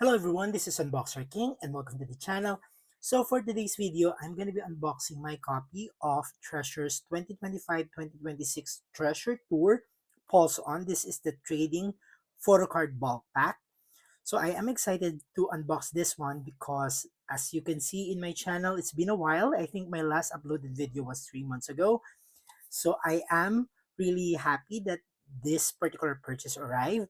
Hello everyone, this is Unboxer King and welcome to the channel. So for today's video, I'm going to be unboxing my copy of Treasure's 2025-2026 Treasure Tour Pulse On. This is the trading photo card bulk pack. So I am excited to unbox this one because as you can see in my channel, it's been a while. I think my last uploaded video was 3 months ago. So I am really happy that this particular purchase arrived.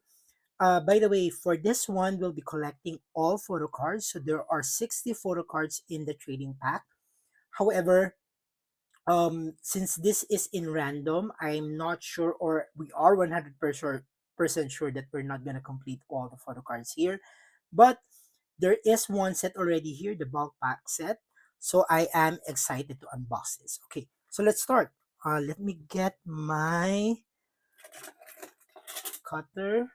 By the way, for this one, we'll be collecting all photo cards. So there are 60 photo cards in the trading pack. However, since this is in random, I'm not sure, or we are 100% sure that we're not going to complete all the photo cards here. But there is one set already here, the bulk pack set. So I am excited to unbox this. Okay, so let's start. Let me get my cutter.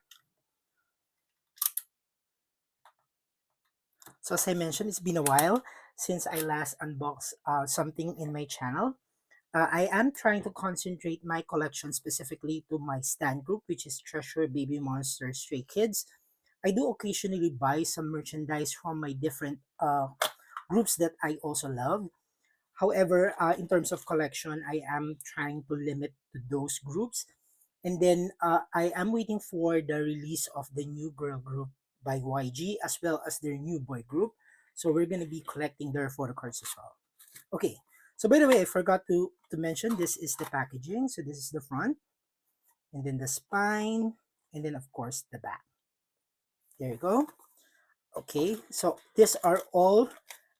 So as I mentioned, it's been a while since I last unboxed something in my channel. I am trying to concentrate my collection specifically to my stand group, which is Treasure, Baby Monster, Stray Kids. I do occasionally buy some merchandise from my different groups that I also love. However, in terms of collection, I am trying to limit to those groups. And then I am waiting for the release of the new girl group by YG as well as their new boy group. So we're going to be collecting their photo cards as well. Okay. So by the way, I forgot to mention this is the packaging. So this is the front and then the spine and then of course the back. There you go. Okay. So these are all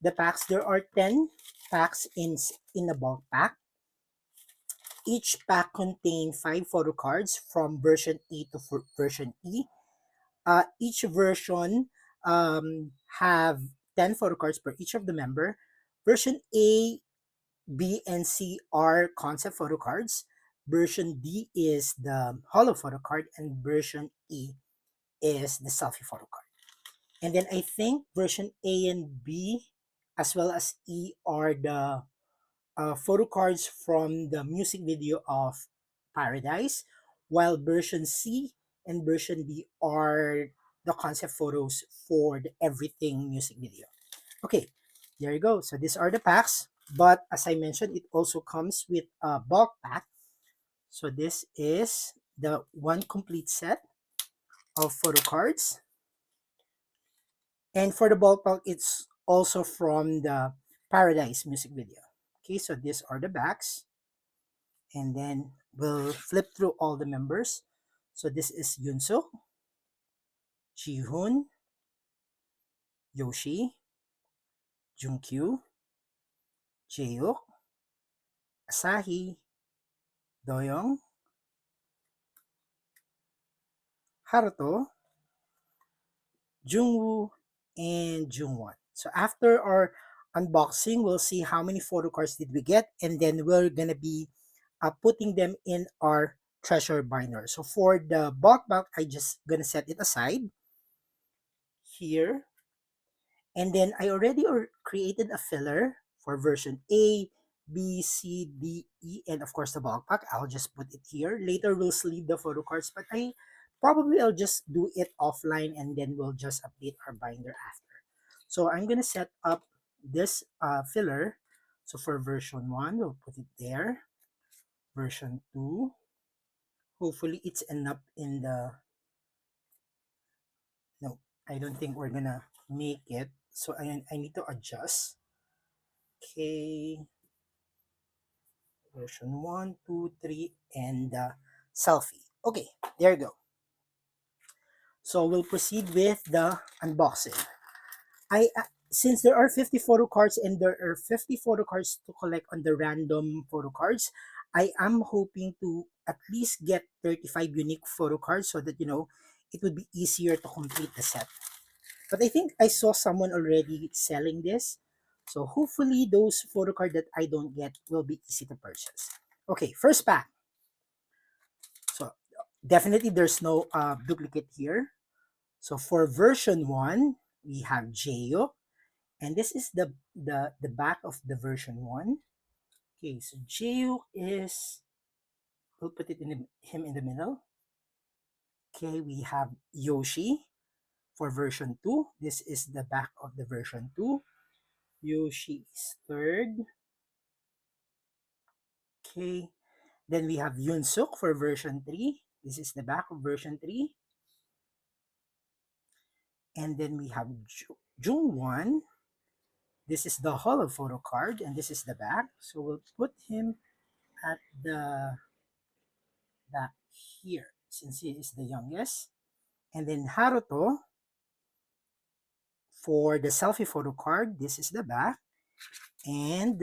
the packs. There are 10 packs in the bulk pack. Each pack contains 5 photo cards from version A to version E. Each version have 10 photo cards per each of the member. Version A, B, and C are concept photo cards. Version D is the hollow photo card, and version E is the selfie photo card. And then I think version A and B, as well as E, are the photo cards from the music video of Paradise, while version C and version D are the concept photos for the Everything music video. Okay, there you go. So these are the packs, but as I mentioned, it also comes with a bulk pack. So this is the one complete set of photo cards. And for the bulk pack, it's also from the Paradise music video. Okay, so these are the backs. And then we'll flip through all the members. So this is Yunso, Jihoon, Yoshi, Junkyu, Jaehyuk, Asahi, Doyoung, Haruto, Jungwoo, and Jungwon. So after our unboxing, we'll see how many photo cards did we get, and then we're gonna be putting them in our treasure binder. So for the bulk pack, I just gonna set it aside here. And then I already created a filler for version A, B, C, D, E, and of course the bulk pack. I'll just put it here. Later we'll sleeve the photo cards, but I'll just do it offline and then we'll just update our binder after. So I'm gonna set up this filler. So for version 1, we'll put it there. Version 2, hopefully it's enough in the, no, I don't think we're gonna make it. So I need to adjust. Okay, version 1, 2, 3, and selfie. Okay, there you go. So we'll proceed with the unboxing. Since there are 50 photo cards and there are 50 photo cards to collect on the random photo cards, I am hoping to at least get 35 unique photo cards so that it would be easier to complete the set. But I think I saw someone already selling this. So hopefully those photo cards that I don't get will be easy to purchase. Okay, first pack. So definitely there's no duplicate here. So for version 1, we have Jaehyuk. And this is the back of the version 1. Okay, so Jaehyuk is, we'll put him in the middle. Okay, we have Yoshi. for version 2. This is the back of the version 2. Yoshi is third. Okay. Then we have Yunsuk for version 3. This is the back of version 3. And then we have Jungwon. This is the hollow photo card, and this is the back. So we'll put him at the back here, since he is the youngest. And then Haruto, for the selfie photo card, this is the back. And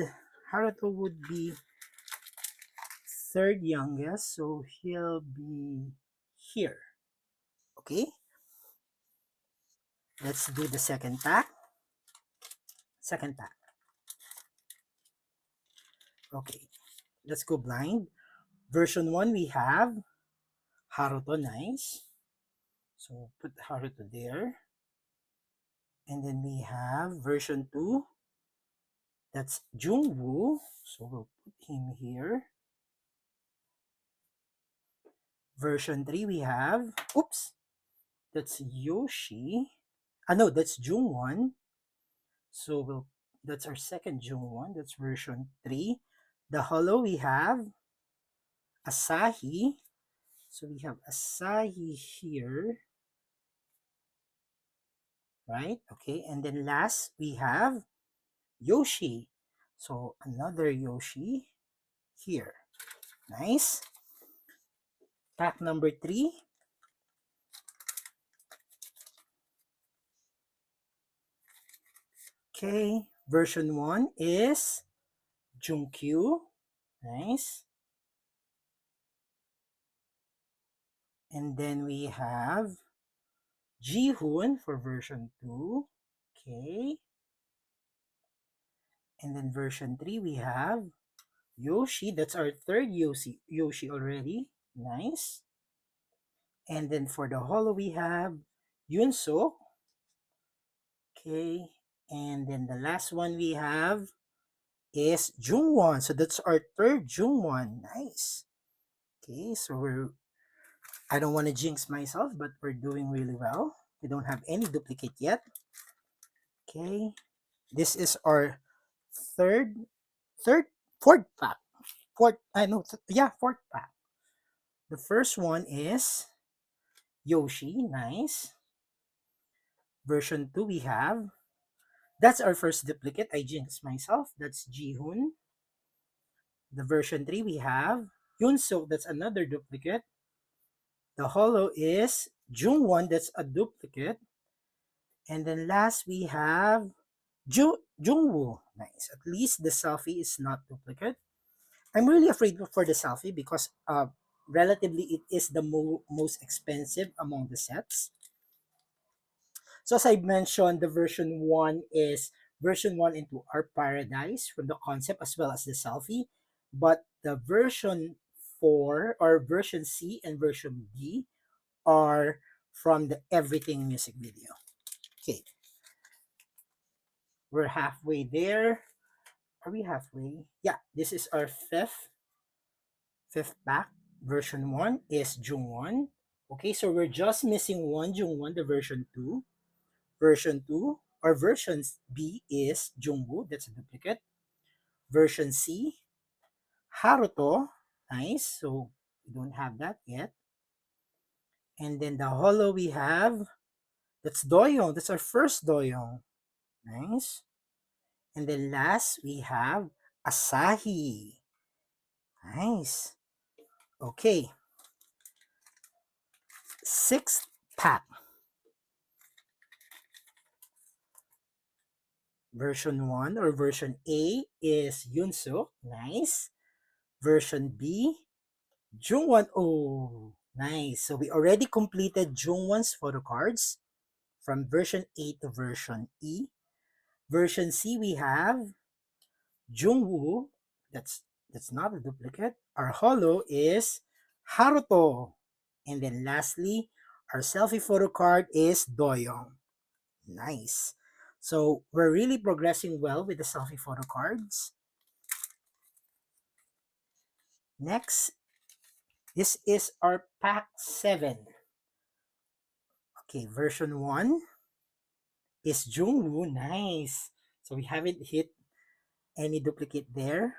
Haruto would be third youngest, so he'll be here. Okay, let's do the second pack. Second pack. Okay, let's go blind. Version 1, we have Haruto, nice. So put Haruto there. And then we have version 2. That's Jungwoo. So we'll put him here. Version 3, we have, oops, that's Yoshi. No, that's Jungwon. So that's our second Jungwon. That's version 3. The hollow, we have Asahi. So we have Asahi here. Right? Okay. And then last, we have Yoshi. So another Yoshi here. Nice. Pack number 3. Okay. Version 1 is Junkyu. Nice. And then we have Jihoon for version 2. Okay. And then version 3, we have Yoshi. That's our third Yoshi already. Nice. And then for the hollow, we have Yunso. Okay. And then the last one we have is Jungwon. So that's our third Jungwon. Nice. Okay. So I don't want to jinx myself, but we're doing really well. We don't have any duplicate yet. Okay. This is our third, fourth pack. Fourth pack. The first one is Yoshi, nice. Version 2 we have, that's our first duplicate, I jinxed myself, that's Jihoon. The version 3 we have Yunsuk, that's another duplicate. The hollow is Jungwon, that's a duplicate. And then last we have Jungwoo, nice. At least the selfie is not duplicate. I'm really afraid for the selfie because relatively it is the most expensive among the sets. So as I mentioned, the version 1 is version 1 into our paradise from the concept as well as the selfie. But the version 4 or version C and version B are from the everything music video. Okay. We're halfway there. Are we halfway? Yeah, this is our fifth pack. Version 1 is Jungwon. Okay, so we're just missing one Jungwon, the version 2. Version 2 or version B is Jungwoo, that's a duplicate. Version C, Haruto, nice. So we don't have that yet. And then the hollow we have, that's Doyoung, that's our first Doyoung. Nice. And then last we have Asahi. Nice. Okay. Sixth pack. Version 1 or version A is Yunsuk. Nice. Version B, Jungwon. Oh, nice. So we already completed Jungwon's photo cards from version A to version E. Version C, we have Jungwoo. That's not a duplicate. Our hollow is Haruto. And then lastly, our selfie photo card is Doyoung. Nice. So we're really progressing well with the selfie photo cards. Next, this is our pack 7. Okay, version 1 is Jungwoo. Nice. So we haven't hit any duplicate there.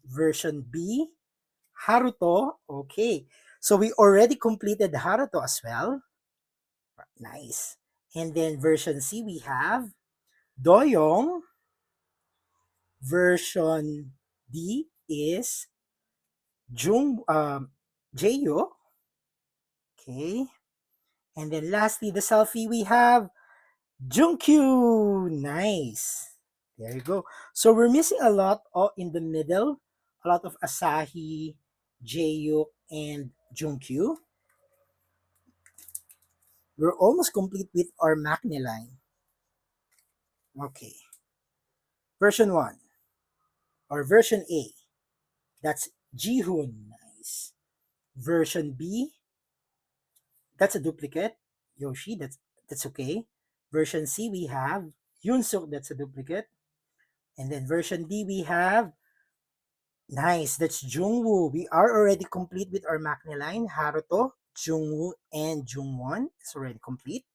Version B, Haruto. Okay. So we already completed Haruto as well. Nice. And then version C, we have Doyong. Version D is Jaeyo. Okay. And then lastly, the selfie we have Junkyu. Nice. There you go. So we're missing a lot in the middle. A lot of Asahi, Jaeyo, and Junkyu. We're almost complete with our Maknae line. Okay. Version 1 or version A. That's Jihoon. Nice. Version B. That's a duplicate. Yoshi. That's okay. Version C we have Yunsuk. That's a duplicate. And then version D we have nice. That's Jungwoo. We are already complete with our Maknae line. Haruto, Jungwoo, and Jungwon is already complete.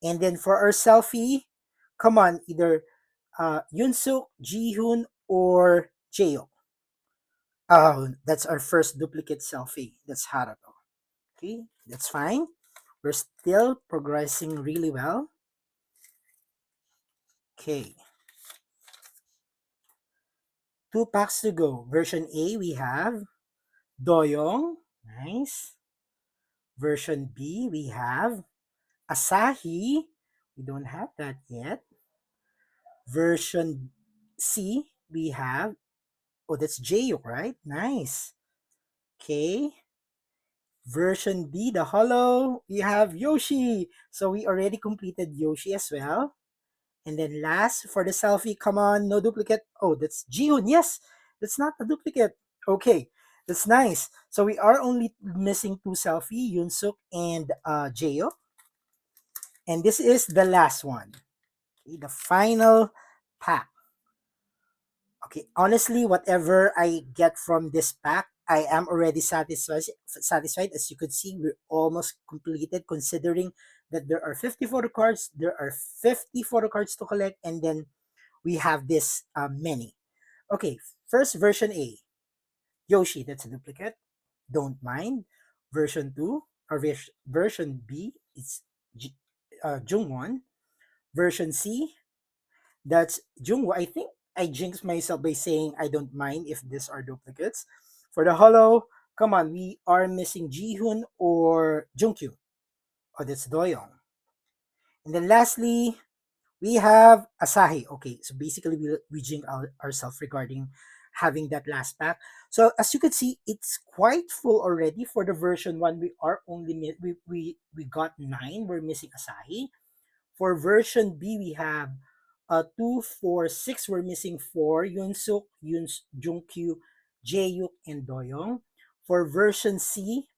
And then for our selfie, come on, either Yunsuk, Jihoon, or Jaehyuk. Oh, that's our first duplicate selfie. That's Haruto. Okay, that's fine. We're still progressing really well. Okay. 2 packs to go. Version A, we have Doyong. Nice. Version B, we have Asahi. We don't have that yet. Version C, we have, oh, that's Jaehyuk, right? Nice. Okay. Version D, the hollow, we have Yoshi. So we already completed Yoshi as well. And then last for the selfie, come on, no duplicate. Oh, that's Jihoon. Yes, that's not a duplicate. Okay, that's nice. So we are only missing 2 selfie, Yunsuk and Jaehyuk. And this is the last one. Okay, the final pack. Okay, honestly, whatever I get from this pack, I am already satisfied. Satisfied, as you could see, we're almost completed. Considering that there are 50 photo cards, there are 50 photo cards to collect, and then we have this many. Okay, first version A, Yoshi. That's a duplicate. Don't mind. Version 2 or version B, it's Jungwon. Version C, that's Jungwoo. I think I jinxed myself by saying I don't mind if these are duplicates. For the hollow, come on, we are missing Jihoon or Junkyu. Oh, that's Doyoung. And then lastly, we have Asahi. Okay, so basically we jinx ourselves regarding having that last pack. So as you can see, it's quite full already. For the version 1, we are only we got 9. We're missing Asahi. For version B, we have 2, 4, 6. We're missing 4. Yunsuk, Junkyu, Jaehyuk, and Doyoung. For version C,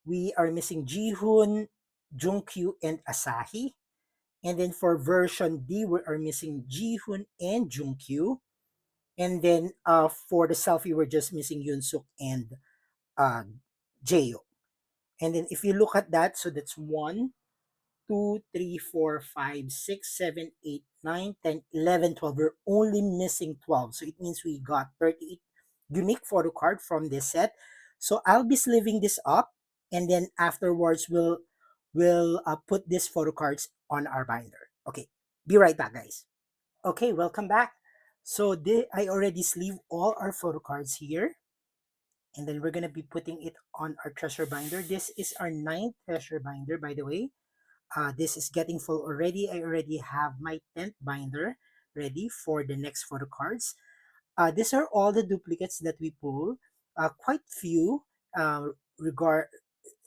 we are missing Jihoon, Junkyu, and Asahi. And then for version D, we are missing Jihoon and Junkyu. And then for the selfie, we're just missing Yunsuk and uh, Jaehyuk. And then if you look at that, so that's 1, 2, 3, 4, 5, 6, 7, 8, 9, 10, 11, 12. We're only missing 12. So it means we got 38 unique photo card from this set. So I'll be sleeving this up, and then afterwards we'll put these photo cards on our binder. Okay, be right back, guys. Okay, welcome back. So I already sleeve all our photo cards here, and then we're gonna be putting it on our treasure binder. This is our 9th treasure binder, by the way. This is getting full already. I already have my 10th binder ready for the next photo cards. These are all the duplicates that we pull. Quite few, regard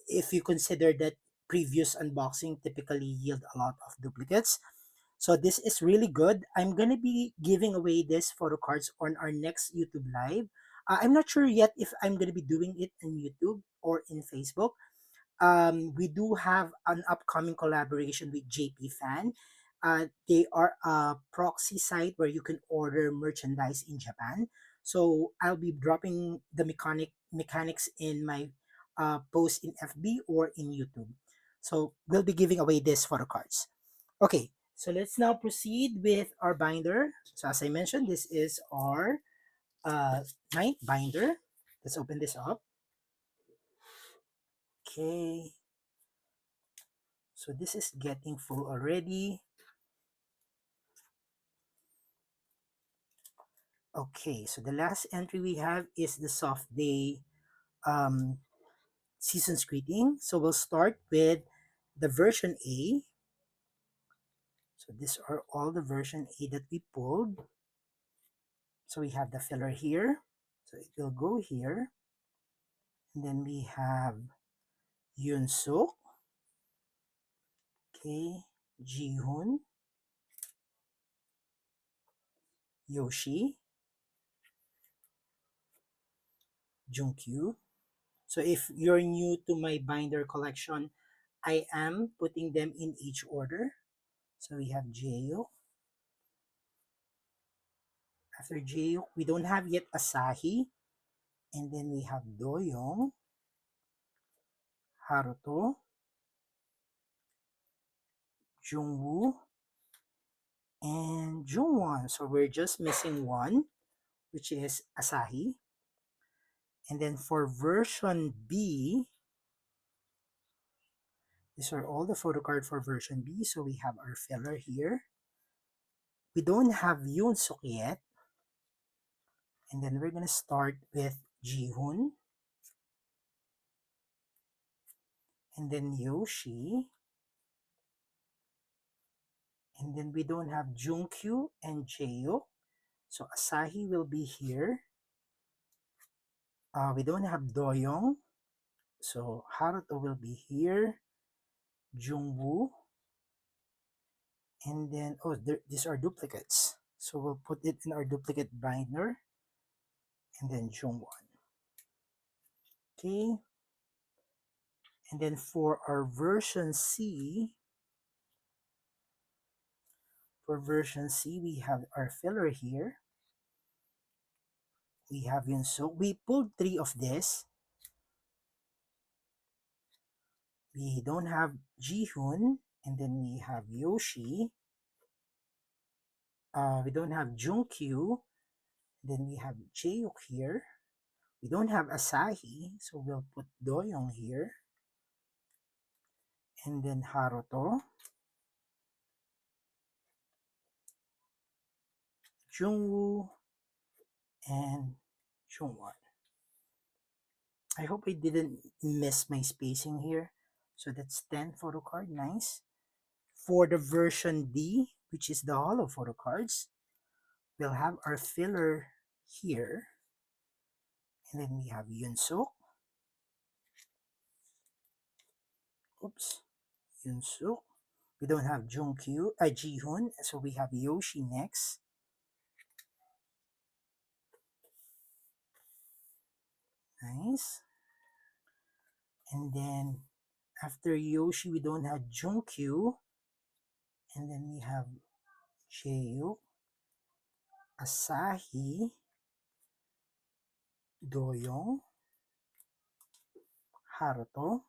if you consider that previous unboxing typically yield a lot of duplicates. So this is really good. I'm gonna be giving away this photo cards on our next YouTube live. I'm not sure yet if I'm gonna be doing it on YouTube or in Facebook. We do have an upcoming collaboration with JP Fan. They are a proxy site where you can order merchandise in Japan. So I'll be dropping the mechanics in my post in FB or in YouTube. So we'll be giving away these photo cards. Okay, so let's now proceed with our binder. So as I mentioned, this is our ninth binder. Let's open this up. Okay, so this is getting full already. Okay, so the last entry we have is the soft day um, season's greeting. So we'll start with the version A. So these are all the version A that we pulled. So we have the filler here. So it will go here. And then we have Yoon-suk. Okay, Ji-hoon, Yoshi, Jungkyu. So if you're new to my binder collection, I am putting them in each order. So we have Jaehyuk. After Jaehyuk, we don't have yet Asahi. And then we have Doyoung, Haruto, Jungwoo, and Jungwon. So we're just missing one, which is Asahi. And then for version B, these are all the photo card for version B. So we have our filler here. We don't have Yoon-suk yet. And then we're going to start with Ji-hoon. And then Yoshi. And then we don't have Jungkyu and Jaehyuk. So Asahi will be here. We don't have Doyoung. So Haruto will be here. Jungwoo. And then, oh, these are duplicates. So we'll put it in our duplicate binder. And then Jungwon. Okay. And then for our version C, we have our filler here. We have Yoon-suk. We pulled 3 of this. We don't have Ji-hoon. And then we have Yoshi. We don't have Jungkyu. Then we have Jaehyuk here. We don't have Asahi, so we'll put Doyoung here. And then Haruto, Jungwoo, and Jungwon. I hope I didn't miss my spacing here. So that's 10 photo card, nice. For the version D, which is the hollow photo cards, we'll have our filler here. And then we have Yoon-suk. Oops, Yoon-suk. We don't have Jungkyu, Ji-hoon, so we have Yoshi next. Nice. And then after Yoshi, we don't have Jungkyu. And then we have Jaehyuk, Asahi, Doyoung, Haruto,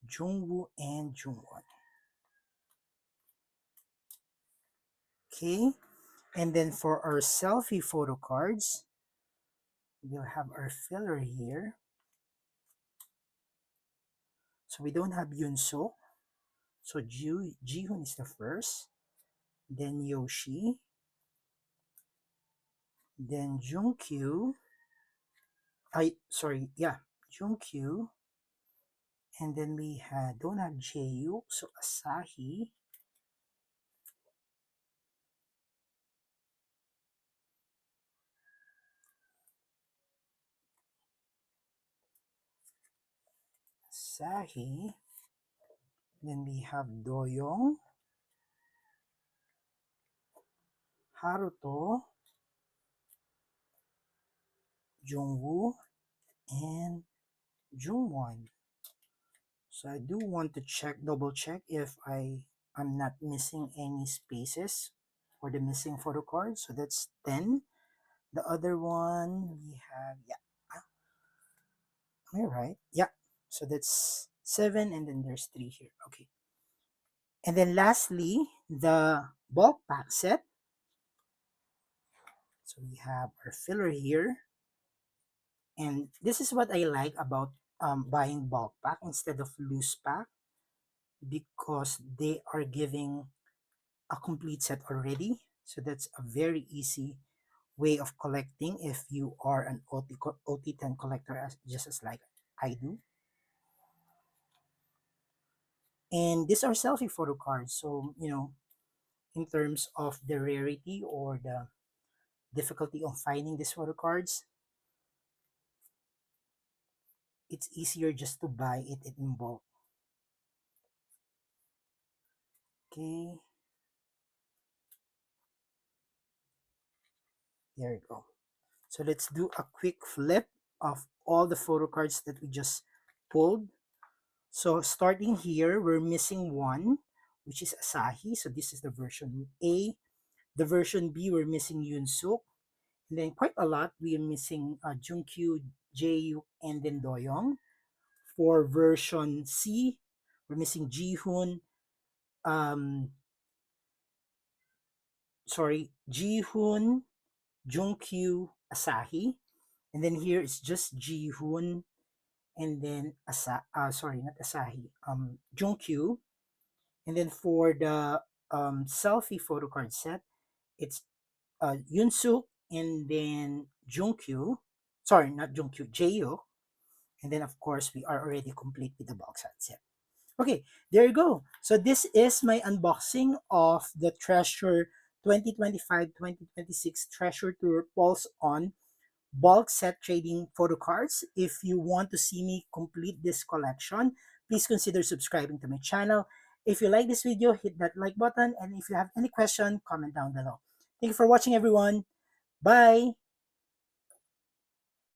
Jungwoo, and Jungwon. Okay. And then for our selfie photo cards, we'll have our filler here. So we don't have Yoon-suk. So Ji-hoon is the first. Then Yoshi. Then Jungkyu. Jungkyu. And then we don't have Jaehyuk, so Asahi. Asahi. Then we have Doyoung, Haruto, Jungwoo, and Jungwon. So I do want to double check if I'm not missing any spaces for the missing photo card. So that's 10. The other one we have, yeah. Am I right? Yeah. So that's 7, and then there's 3 here. Okay. And then lastly, the bulk pack set. So we have our filler here. And this is what I like about buying bulk pack instead of loose pack, because they are giving a complete set already. So that's a very easy way of collecting if you are an OT10 collector, just as like I do. And these are selfie photo cards. So, in terms of the rarity or the difficulty of finding these photo cards, it's easier just to buy it in bulk. Okay, there you go. So let's do a quick flip of all the photo cards that we just pulled. So starting here, we're missing one, which is Asahi. So this is the version A. The version B, we're missing Yoonsuk. And then quite a lot, we are missing Junkyu, Jaehyuk, and then Doyoung. For version C, we're missing Jihoon, um, Jihoon, Junkyu, Asahi. And then here it's just Jihoon, and then not Asahi, Junkyu. And then for the selfie photo card set, it's Yoonsuk, and then Junkyu. Sorry, not Junkyu, Jaehyuk. And then of course we are already complete with the box art set. Okay, there you go. So this is my unboxing of the Treasure 2025-2026 Treasure Tour Pulse On bulk set trading photo cards. If you want to see me complete this collection, please consider subscribing to my channel. If you like this video, hit that like button, and if you have any question, comment down below. Thank you for watching, everyone. Bye!